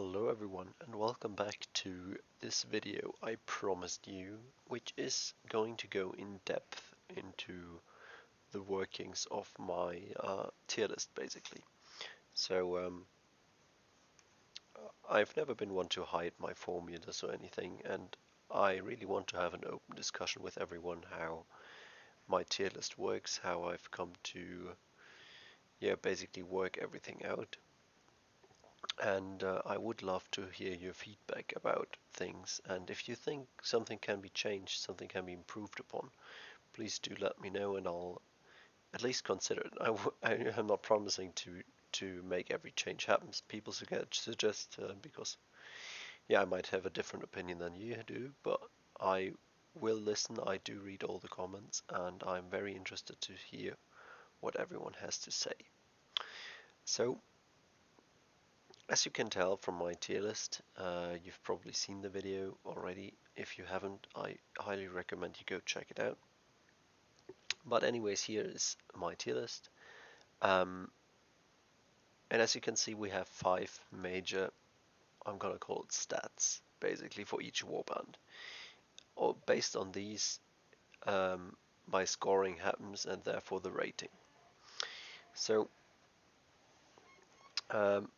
Hello everyone and welcome back to this video I promised you, which is going to go in depth into the workings of my tier list basically. So I've never been one to hide my formulas or anything, and I really want to have an open discussion with everyone how my tier list works, how I've come to basically work everything out. And I would love to hear your feedback about things. And if you think something can be changed, something can be improved upon, please do let me know, and I'll at least consider it. I am not promising to make every change happen. People suggest because I might have a different opinion than you do, but I will listen. I do read all the comments, and I'm very interested to hear what everyone has to say. So, as you can tell from my tier list, you've probably seen the video already. If you haven't, I highly recommend you go check it out. But anyways, here is my tier list. And as you can see, we have 5 major, I'm gonna call it stats, basically for each warband. Or based on these, my scoring happens and therefore the rating. So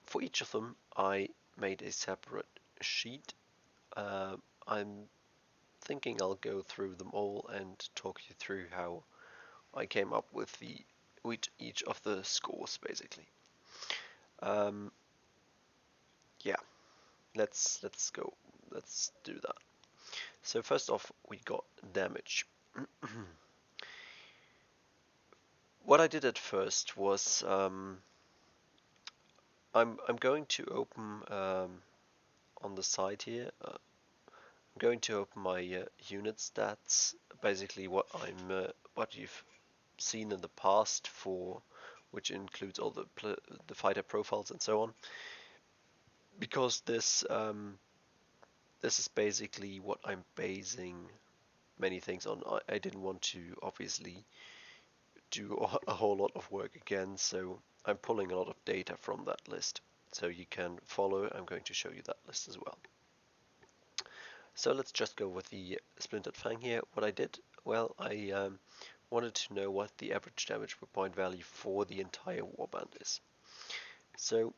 for each of them, I made a separate sheet. I'm thinking I'll go through them all and talk you through how I came up with each of the scores basically. Um, yeah, let's go. Let's do that. So first off, we got damage. What I did at first was I'm going to open on the side here. I'm going to open my unit stats, basically what you've seen in the past, for which includes all the fighter profiles and so on, because this is basically what I'm basing many things on. I didn't want to obviously do a whole lot of work again, so I'm pulling a lot of data from that list. So you can follow. I'm going to show you that list as well. So let's just go with the Splintered Fang here. What I did, well, I wanted to know what the average damage per point value for the entire warband is. So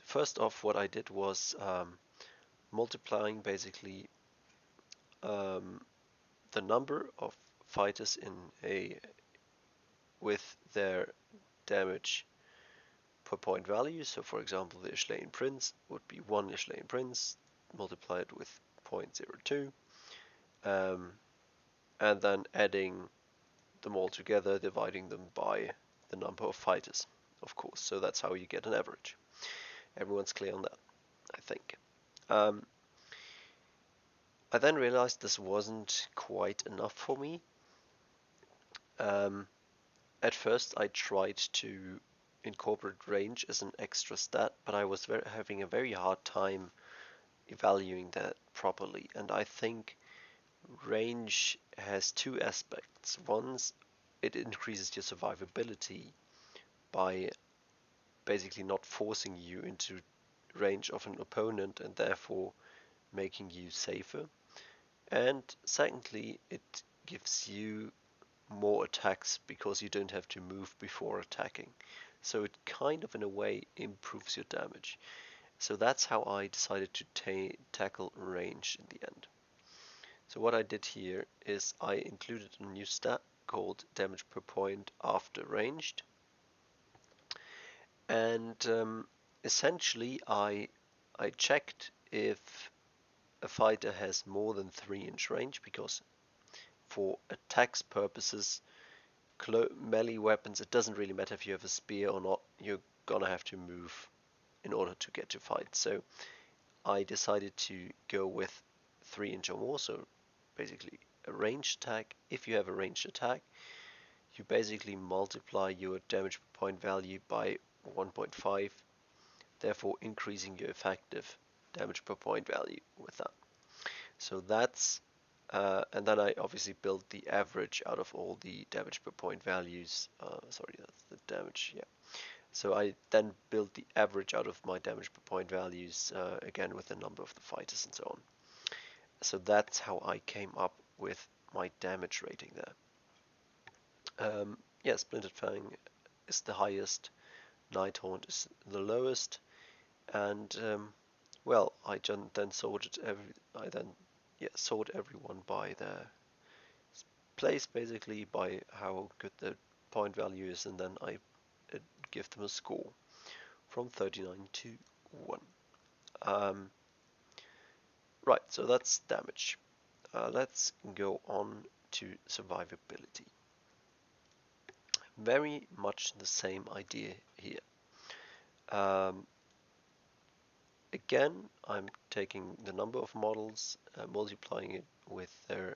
first off, what I did was multiplying basically the number of fighters with their damage per point value. So for example, the Ishlayan Prince would be 1 Ishlayan Prince multiplied with 0.02, and then adding them all together, dividing them by the number of fighters, of course. So that's how you get an average. Everyone's clear on that, I think. I then realized this wasn't quite enough for me. At first, I tried to incorporate range as an extra stat, but I was having a very hard time evaluating that properly. And I think range has two aspects. One, it increases your survivability by basically not forcing you into range of an opponent and therefore making you safer. And secondly, it gives you more attacks because you don't have to move before attacking. So it kind of in a way improves your damage. So that's how I decided to tackle range in the end. So what I did here is I included a new stat called damage per point after ranged. And essentially I checked if a fighter has more than 3-inch range, because for attacks purposes, melee weapons, it doesn't really matter if you have a spear or not, you're gonna have to move in order to get to fight. So I decided to go with 3-inch or more, so basically a ranged attack. If you have a ranged attack, you basically multiply your damage per point value by 1.5, therefore increasing your effective damage per point value with that. So that's and then I obviously built the average out of all the damage per point values. Sorry, that's the damage, yeah. So I then built the average out of my damage per point values, again with the number of the fighters and so on. So that's how I came up with my damage rating there. Yeah, Splintered Fang is the highest, Nighthaunt is the lowest, and well, I then sorted sort everyone by their place, basically by how good the point value is, and then I give them a score from 39 to 1. Um, right, so that's damage. Let's go on to survivability. Very much the same idea here. Um, Again, I'm taking the number of models, multiplying it with their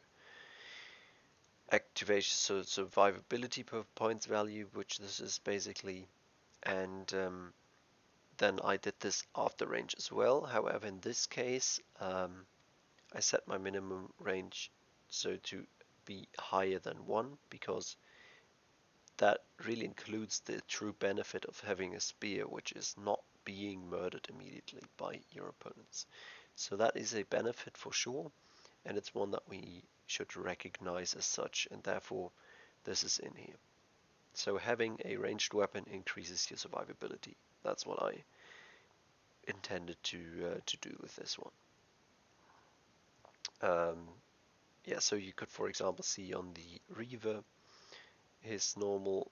activation, so survivability per points value, which this is basically, and then I did this after range as well. However, in this case, I set my minimum range so to be higher than 1, because that really includes the true benefit of having a spear, which is not being murdered immediately by your opponents. So that is a benefit for sure, and it's one that we should recognize as such, and therefore this is in here. So having a ranged weapon increases your survivability. That's what I intended to do with this one. Yeah, so you could, for example, see on the Reaver, his normal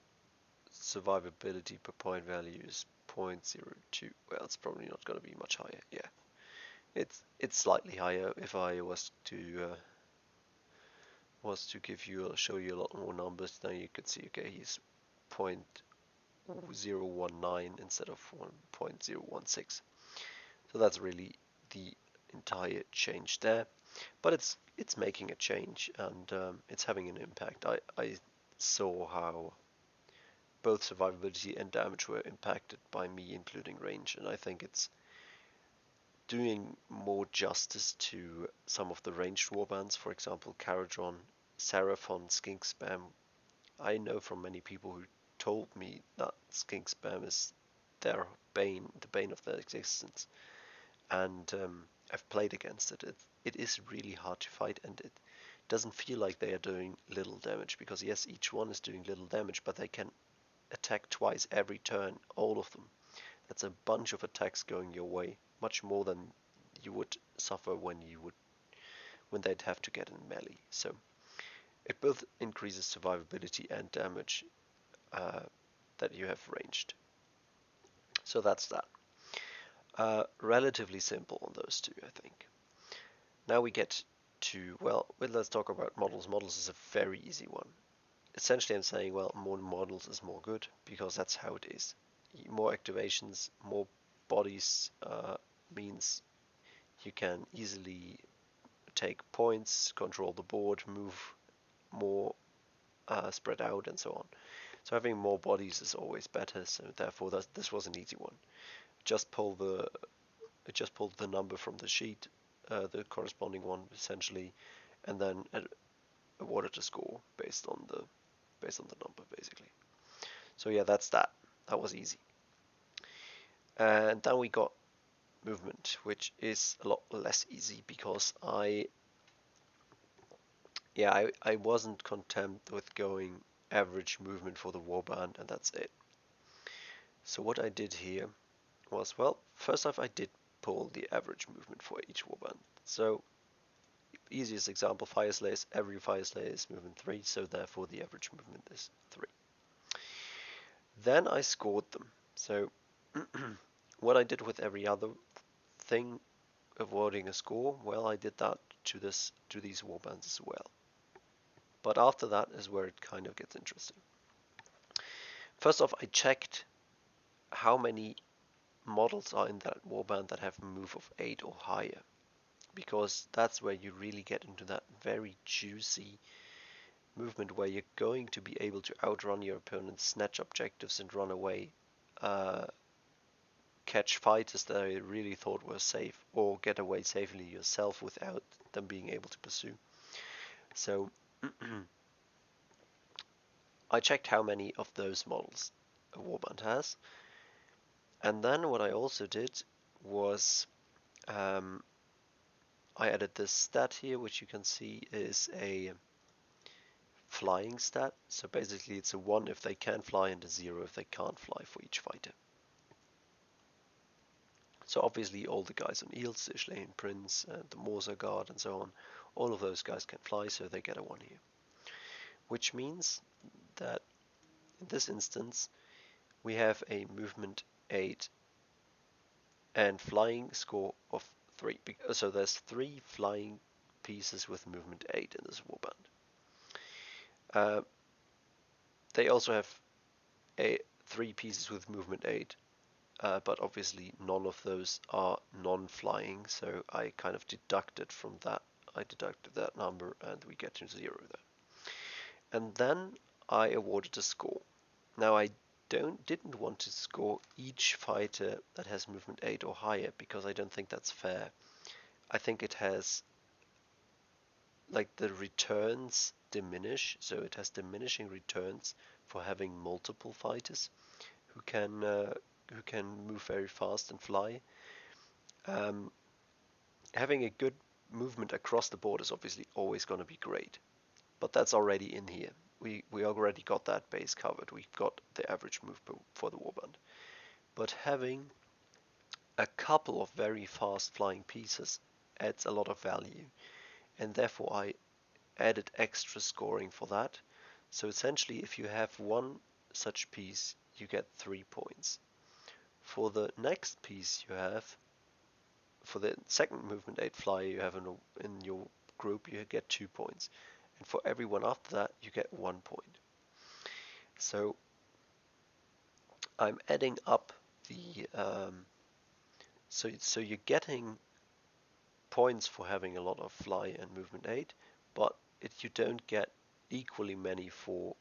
survivability per point value is 0.02. Well, it's probably not going to be much higher. Yeah, it's slightly higher. If I was to show you a lot more numbers, then you could see, okay, he's 0.019 instead of 1.016. So that's really the entire change there. But it's making a change, and it's having an impact. I saw how both survivability and damage were impacted by me including range, and I think it's doing more justice to some of the ranged warbands. For example, Caradron, Seraphon, Skink Spam. I know from many people who told me that Skink Spam is their bane, the bane of their existence, and I've played against it. It is really hard to fight, and it doesn't feel like they are doing little damage, because yes, each one is doing little damage, but they can attack twice every turn, all of them. That's a bunch of attacks going your way, much more than you would suffer when they'd have to get in melee. So it both increases survivability and damage that you have ranged. So that's that. Relatively simple on those two, I think. Now we get to, well, let's talk about models. Models is a very easy one. Essentially, I'm saying, well, more models is more good, because that's how it is. More activations, more bodies means you can easily take points, control the board, move more spread out, and so on. So having more bodies is always better. So therefore, this was an easy one. Just pull the number from the sheet, the corresponding one essentially, and then awarded a score based on the number, basically. So yeah, that's that. That was easy. And then we got movement, which is a lot less easy, because I wasn't content with going average movement for the warband and that's it. So what I did here was, well, first off, I did pull the average movement for each warband. So easiest example, Fire Slayers, every Fire Slayer is movement 3, so therefore the average movement is 3. Then I scored them. So what I did with every other thing awarding a score, well, I did that to these warbands as well. But after that is where it kind of gets interesting. First off, I checked how many models are in that warband that have a move of 8 or higher, because that's where you really get into that very juicy movement where you're going to be able to outrun your opponent, snatch objectives and run away, catch fighters that I really thought were safe, or get away safely yourself without them being able to pursue. So I checked how many of those models a warband has, And then what I also did was um, I added this stat here, which you can see is a flying stat. So basically it's a 1 if they can fly and a 0 if they can't fly for each fighter. So obviously all the guys on Eels, Ishlane, Prince, the Morsa Guard and so on, all of those guys can fly, so they get a 1 here. Which means that in this instance we have a movement 8 and flying score of 3. So there's 3 flying pieces with movement 8 in this warband. They also have 3 pieces with movement 8, but obviously none of those are non-flying, so I kind of deducted from that. I deducted that number and we get to 0 there. And then I awarded a score. Now I didn't want to score each fighter that has movement 8 or higher because I don't think that's fair. I think it has, like, the returns diminish, so it has diminishing returns for having multiple fighters who can move very fast and fly. Um, Having a good movement across the board is obviously always going to be great, but that's already in here. We already got that base covered. We've got the average move for the warband. But having a couple of very fast flying pieces adds a lot of value, and therefore I added extra scoring for that. So essentially, if you have one such piece, you get 3 points. For the next piece you have, for the second movement 8 flyer you have in your group, you get 2 points. And for everyone after that, you get 1 point. So I'm adding up the so you're getting points for having a lot of fly and movement 8, but you don't get equally many for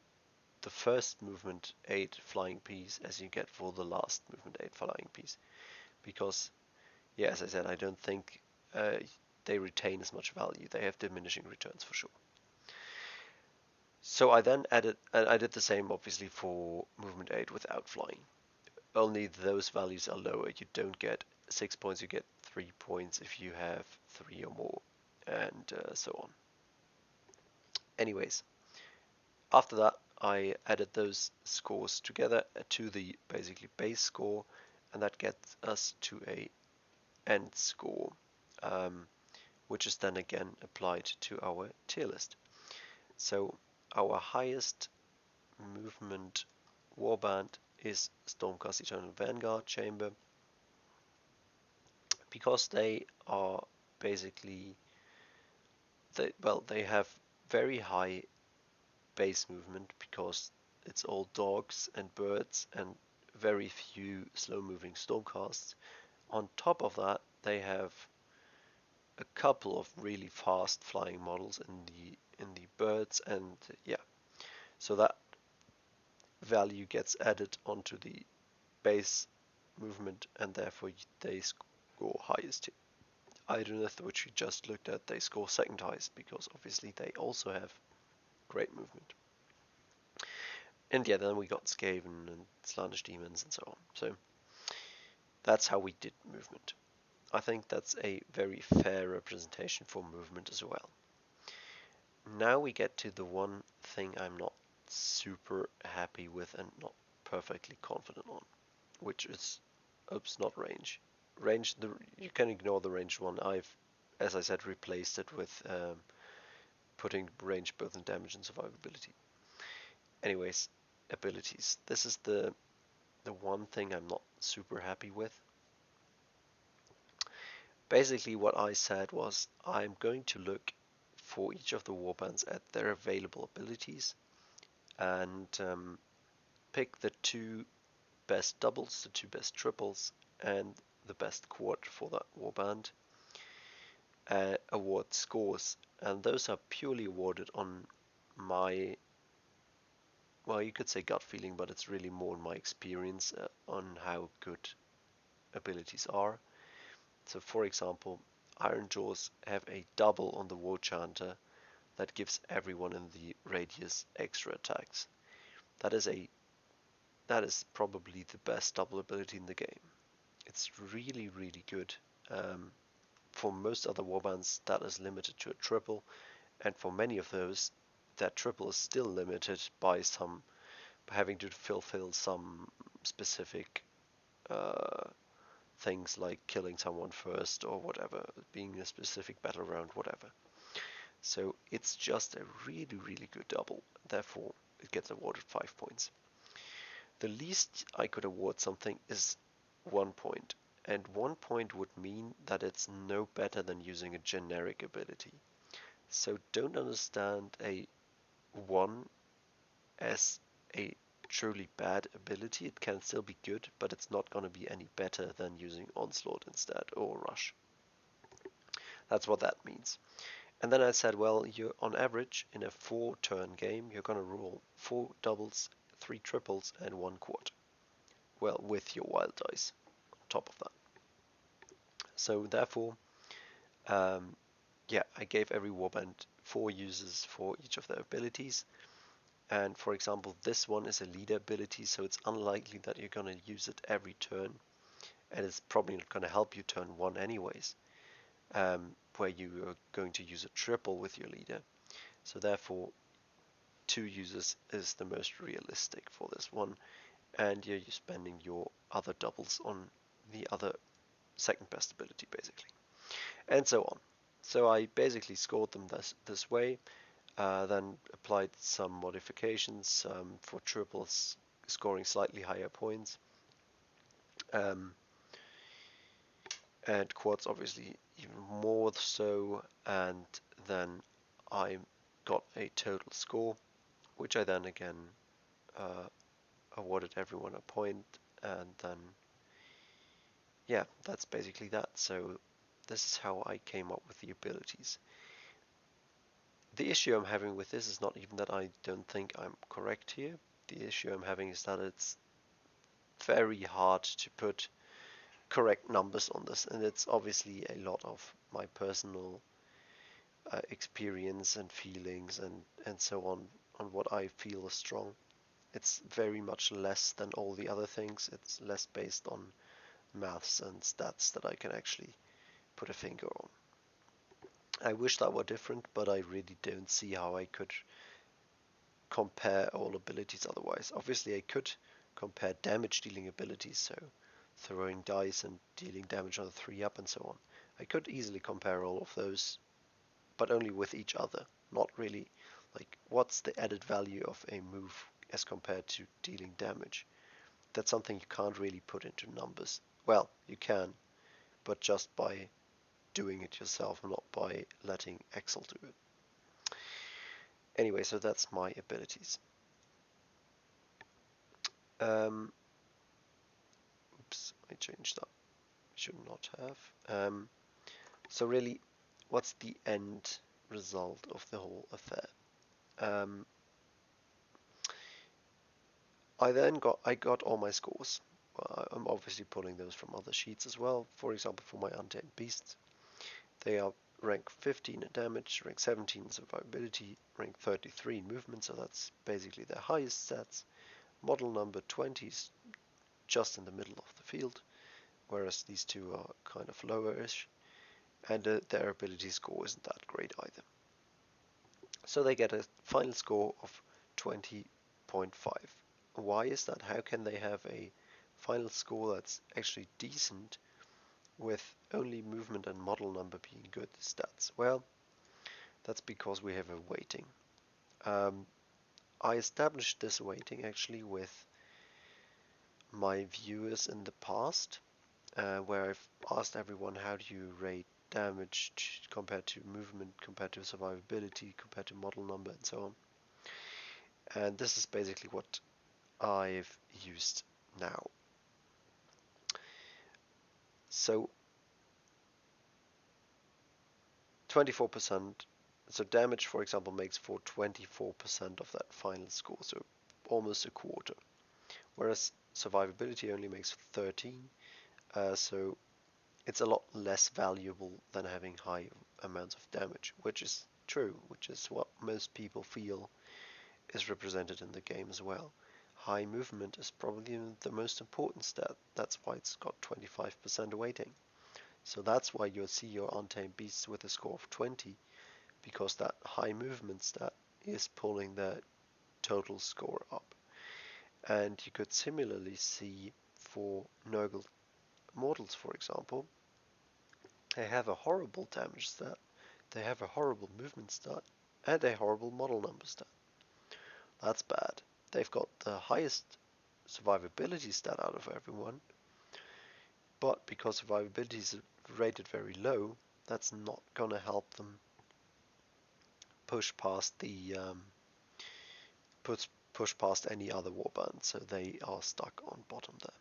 the first movement 8 flying piece as you get for the last movement 8 flying piece, because yeah, as I said, I don't think they retain as much value. They have diminishing returns for sure. So I then added, and I did the same obviously for movement 8 without flying. Only those values are lower. You don't get 6 points, you get 3 points if you have 3 or more, and so on. Anyways, after that I added those scores together to the basically base score, and that gets us to a end score, which is then again applied to our tier list. So our highest movement warband is Stormcast Eternal Vanguard Chamber, because they are basically they have very high base movement because it's all dogs and birds and very few slow moving stormcasts. On top of that, they have a couple of really fast flying models in the birds, and yeah, so that value gets added onto the base movement, and therefore they score highest. Idoneth, which we just looked at, they score second highest because obviously they also have great movement. And yeah, then we got Skaven and Slaanesh Demons and so on. So that's how we did movement. I think that's a very fair representation for movement as well. Now we get to the one thing I'm not super happy with and not perfectly confident on, which is, oops, not range. Range, you can ignore the range one. I've, as I said, replaced it with putting range both in damage and survivability. Anyways, abilities. This is the one thing I'm not super happy with. Basically what I said was I'm going to look for each of the warbands at their available abilities and pick the 2 best doubles, the 2 best triples, and the best quad for that warband. Award scores, and those are purely awarded on my, well, you could say gut feeling, but it's really more my experience on how good abilities are. So for example, Iron Jaws have a double on the War Chanter that gives everyone in the radius extra attacks. That is a that is probably the best double ability in the game. It's really, really good. Um, for most other warbands, that is limited to a triple, and for many of those, that triple is still limited by having to fulfill some specific uh, things like killing someone first or whatever, being a specific battle round, whatever. So it's just a really, really good double. Therefore, it gets awarded 5 points. The least I could award something is 1 point. And 1 point would mean that it's no better than using a generic ability. So don't understand a 1 as a truly bad ability. It can still be good, but it's not going to be any better than using Onslaught instead or Rush. That's what that means. And then I said, well, you're on average in a 4-turn game, you're going to roll 4 doubles, 3 triples, and 1 quad. Well, with your wild dice on top of that. So therefore, um, yeah, I gave every warband 4 uses for each of their abilities. And for example, this one is a leader ability, so it's unlikely that you're going to use it every turn. And it's probably not going to help you turn 1 anyways, where you are going to use a triple with your leader. So therefore, 2 uses is the most realistic for this one. And you're spending your other doubles on the other second best ability, basically. And so on. So I basically scored them this way, then applied some modifications for triples, scoring slightly higher points, um, and quads obviously even more so, and then I got a total score, which I then again uh, awarded everyone a point, and then yeah, that's basically that. So this is how I came up with the abilities. The issue I'm having with this is not even that I don't think I'm correct here. The issue I'm having is that it's very hard to put correct numbers on this, and it's obviously a lot of my personal experience and feelings and so on what I feel is strong. It's very much less than all the other things. It's less based on maths and stats that I can actually put a finger on. I wish that were different, but I really don't see how I could compare all abilities otherwise. Obviously, I could compare damage dealing abilities, so throwing dice and dealing damage on a 3-up and so on. I could easily compare all of those, but only with each other, not really like what's the added value of a move as compared to dealing damage. That's something you can't really put into numbers. Well, you can, but just by doing it yourself, not by letting Excel do it. Anyway, so that's my abilities. Um, oops, I changed that. Should not have. So really, what's the end result of the whole affair? Um, I got all my scores. Well, I'm obviously pulling those from other sheets as well. For example, for my untamed beasts, they are rank 15 in damage, rank 17 in survivability, rank 33 in movement, so that's basically their highest stats. Model number 20 is just in the middle of the field, whereas these two are kind of lower-ish, and their ability score isn't that great either. So they get a final score of 20.5. Why is that? How can they have a final score that's actually decent with only movement and model number being good stats? Well, that's because we have a weighting. I established this weighting actually with my viewers in the past, where I've asked everyone how do you rate damage compared to movement, compared to survivability, compared to model number, and so on. And this is basically what I've used now. So 24%, so damage, for example, makes for 24% of that final score, so almost a quarter. Whereas survivability only makes 13, so it's a lot less valuable than having high amounts of damage, which is true, which is what most people feel is represented in the game as well. high movement is probably the most important stat. That's why it's got 25% weighting. So that's why you'll see your untamed beasts with a score of 20, because that high movement stat is pulling the total score up. And you could similarly see for Nurgle mortals, for example, they have a horrible damage stat, they have a horrible movement stat, and a horrible model number stat. That's bad. They've got the highest survivability stat out of everyone, but because survivability is rated very low, that's not gonna help them push past the push past any other warband, so they are stuck on bottom there.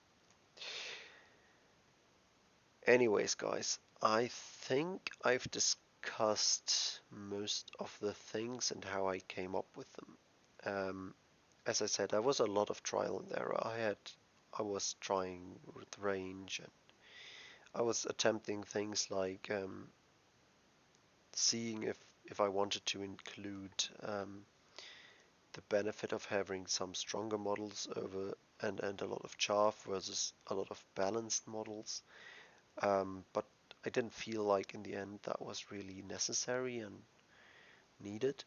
Anyways, guys, I think I've discussed most of the things and how I came up with them. As I said, there was a lot of trial and error. I was trying with range, and I was attempting things like seeing if I wanted to include the benefit of having some stronger models over and a lot of chaff versus a lot of balanced models. But I didn't feel like in the end that was really necessary and needed.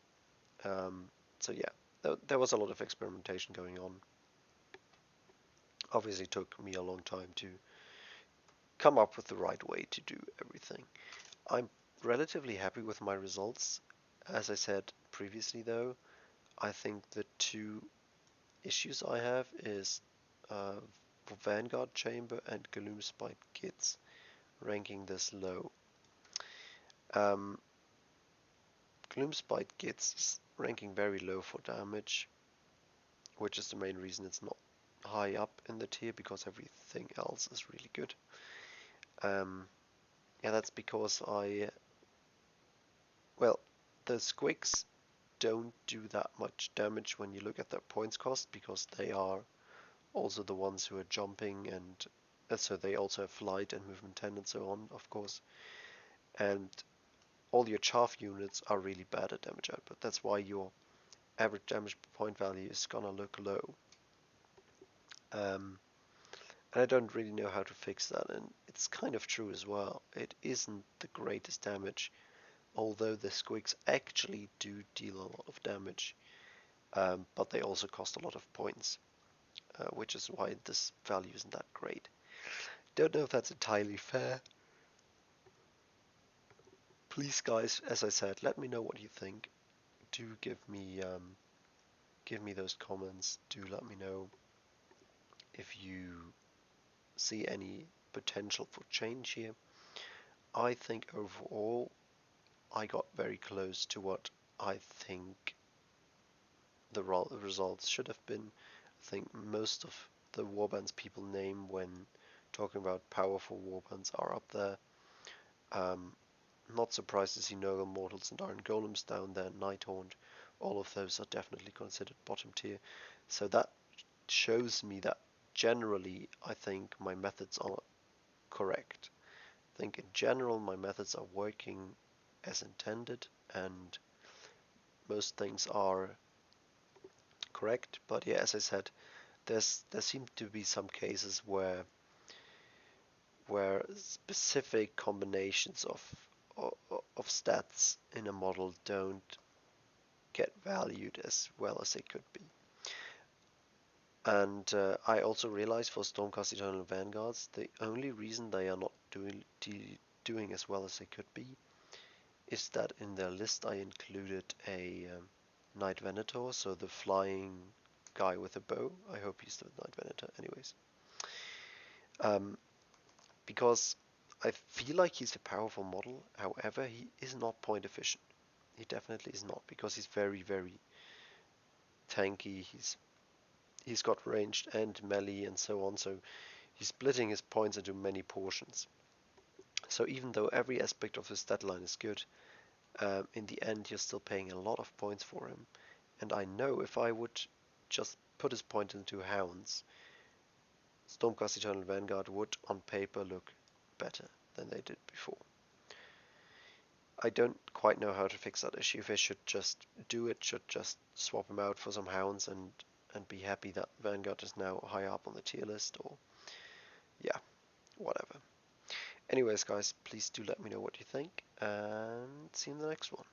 So yeah, there was a lot of experimentation going on. Obviously, it took me a long time to come up with the right way to do everything. I'm relatively happy with my results. As I said previously, though, I think the two issues I have is for Vanguard Chamber and Gloomspite Kits ranking this low. Um, Gloomspite Kits is ranking very low for damage, which is the main reason it's not high up in the tier, because everything else is really good. Yeah, that's because well, the squigs don't do that much damage when you look at their points cost, because they are also the ones who are jumping, and so they also have flight and movement 10 and so on, of course. And all your chaff units are really bad at damage output. That's why your average damage per point value is gonna look low. And I don't really know how to fix that, and it's kind of true as well. It isn't the greatest damage, although the squigs actually do deal a lot of damage, but they also cost a lot of points, which is why this value isn't that great. Don't know if that's entirely fair. Please, guys, as I said, let me know what you think. Do give me those comments. Do let me know if you see any potential for change here. I think overall I got very close to what I think the results should have been. I think most of the warbands people name when talking about powerful warbands are up there. Not surprised to see Nurgle Mortals and Iron Golems down there, Nighthaunt. All of those are definitely considered bottom tier. So that shows me that generally I think my methods are correct. I think in general my methods are working as intended, and most things are correct. But yeah, as I said, there seem to be some cases where specific combinations of stats in a model don't get valued as well as they could be. And I also realized for Stormcast Eternal Vanguards, the only reason they are not doing as well as they could be is that in their list I included a Knight Venator, so the flying guy with a bow. I hope he's the Knight Venator. Anyways, because I feel like he's a powerful model. However, he is not point efficient. He definitely is not, because he's very, very tanky. He's got ranged and melee and so on. So he's splitting his points into many portions. So even though every aspect of his stat line is good, in the end you're still paying a lot of points for him. And I know if I would just put his point into hounds, Stormcast Eternal Vanguard would on paper look better than they did before. I don't quite know how to fix that issue. If I should just do it, should just swap him out for some hounds and and be happy that Vanguard is now high up on the tier list, or yeah, whatever. Anyways, guys, please do let me know what you think, and see you in the next one.